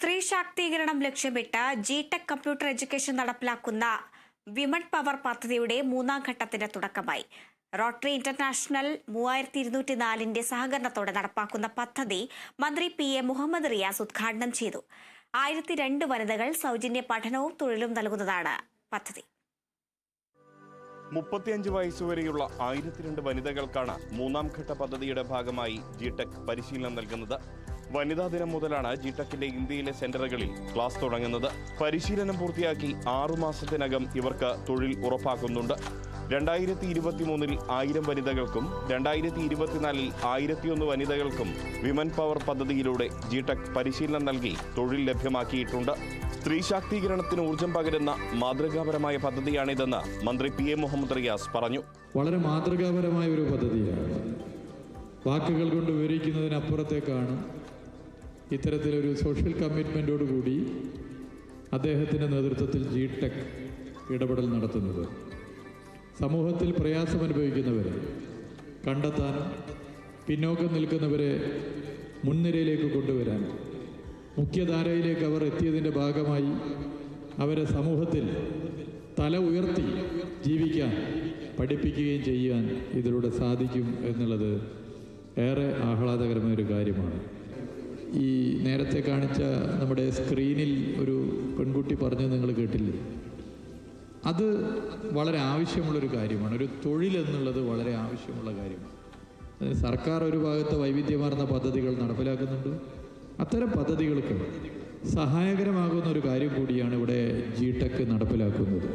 സ്ത്രീ ശാക്തീകരണം ലക്ഷ്യമിട്ട് ജി.ടെക് കമ്പ്യൂട്ടർ എഡ്യൂക്കേഷൻ നടപ്പിലാക്കുന്ന വിമൺ പവർ പദ്ധതിയുടെ മൂന്നാം ഘട്ടത്തിന് തുടക്കമായി. റോട്ടറി ഇന്റർനാഷണൽ 3204 സഹകരണത്തോടെ നടപ്പാക്കുന്ന പദ്ധതി മന്ത്രി P.A. മുഹമ്മദ് റിയാസ് ഉദ്ഘാടനം ചെയ്തു. 1002 വനിതകൾ സൗജന്യ പഠനവും തൊഴിലും നൽകുന്നതാണ് പദ്ധതി. 35 വയസ്സുവരെയുള്ള 1002 വനിതകൾക്കാണ് മൂന്നാം ഘട്ട പദ്ധതിയുടെ ഭാഗമായി ജി.ടെക് പരിശീലനം നൽകുന്നത്. വനിതാ ദിനം മുതലാണ് ജി.ടെക്കിന്റെ ഇന്ത്യയിലെ സെന്ററുകളിൽ ക്ലാസ് തുടങ്ങുന്നത്. പരിശീലനം പൂർത്തിയാക്കി 6 മാസത്തിനകം ഇവർക്ക് തൊഴിൽ ഉറപ്പാക്കുന്നുണ്ട്. 2023 1000 വനിതകൾക്കും 2024 1001 വനിതകൾക്കും വിമൻ പവർ പദ്ധതിയിലൂടെ ജി.ടെക് പരിശീലനം നൽകി തൊഴിൽ ലഭ്യമാക്കിയിട്ടുണ്ട്. സ്ത്രീ ശാക്തീകരണത്തിന് ഊർജം പകരുന്ന മാതൃകാപരമായ പദ്ധതിയാണിതെന്ന് മന്ത്രി P.A. മുഹമ്മദ് റിയാസ് പറഞ്ഞു. വളരെ മാതൃകാപരമായ ഒരു പദ്ധതിയാണ്. വാക്കുകൾ കൊണ്ട് വിവരിക്കുന്നതിനപ്പുറത്തേക്കാണ് ഇത്തരത്തിലൊരു സോഷ്യൽ കമ്മിറ്റ്മെൻറ്റോടുകൂടി അദ്ദേഹത്തിൻ്റെ നേതൃത്വത്തിൽ ജി.ടെക് ഇടപെടൽ നടത്തുന്നത്. സമൂഹത്തിൽ പ്രയാസമനുഭവിക്കുന്നവരെ കണ്ടെത്താനും പിന്നോക്കം നിൽക്കുന്നവരെ മുൻനിരയിലേക്ക് കൊണ്ടുവരാൻ, മുഖ്യധാരയിലേക്ക് അവർ എത്തിയതിൻ്റെ ഭാഗമായി അവരെ സമൂഹത്തിൽ തല ഉയർത്തി ജീവിക്കാൻ പഠിപ്പിക്കുകയും ചെയ്യാൻ ഇതിലൂടെ സാധിക്കും എന്നുള്ളത് ഏറെ ആഹ്ലാദകരമായൊരു കാര്യമാണ്. ഈ നേരത്തെ കാണിച്ച നമ്മുടെ സ്ക്രീനിൽ ഒരു പെൺകുട്ടി പറഞ്ഞത് നിങ്ങൾ കേട്ടില്ലേ? അത് വളരെ ആവശ്യമുള്ളൊരു കാര്യമാണ്. ഒരു തൊഴിൽ എന്നുള്ളത് വളരെ ആവശ്യമുള്ള കാര്യമാണ്. അതിന് സർക്കാർ ഒരു ഭാഗത്ത് വൈവിധ്യമാർന്ന പദ്ധതികൾ നടപ്പിലാക്കുന്നുണ്ട്. അത്തരം പദ്ധതികൾക്ക് സഹായകരമാകുന്ന ഒരു കാര്യം കൂടിയാണ് ഇവിടെ ജി.ടെക് നടപ്പിലാക്കുന്നത്.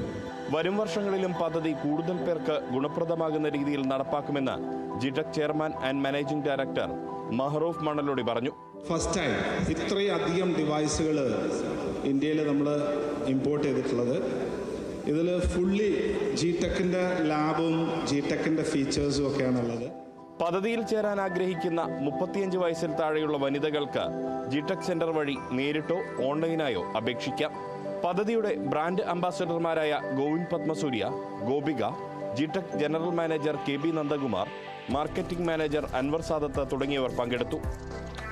വരും വർഷങ്ങളിലും പദ്ധതി കൂടുതൽ പേർക്ക് ഗുണപ്രദമാകുന്ന രീതിയിൽ നടപ്പാക്കുമെന്ന് G Tec chairman and managing director Mahroof Manalody പറഞ്ഞു. ഫസ്റ്റ് ടൈം ഇത്രയധികം ഡിവൈസുകൾ ഇന്ത്യയിൽ നമ്മൾ ഇമ്പോർട്ട് ചെയ്തിട്ടുള്ളത്. ഇതിൽ ഫുള്ളി ജി.ടെക്കിൻ്റെ ലാബും ജി.ടെക്കിൻ്റെ ഫീച്ചേഴ്സും ഒക്കെയാണുള്ളത്. പദ്ധതിയിൽ ചേരാൻ ആഗ്രഹിക്കുന്ന 35 വയസ്സിൽ താഴെയുള്ള വനിതകൾക്ക് ജി.ടെക് സെന്റർ വഴി നേരിട്ടോ ഓൺലൈനായോ അപേക്ഷിക്കാം. പദ്ധതിയുടെ ബ്രാൻഡ് അംബാസഡർമാരായ Govind Padmasoorya, Gopika, G Tec general manager K.B. Nandakumar, marketing manager Anwar Sadath തുടങ്ങിയവർ പങ്കെടുത്തു.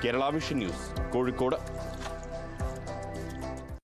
Kerala vision news, Kozhikode.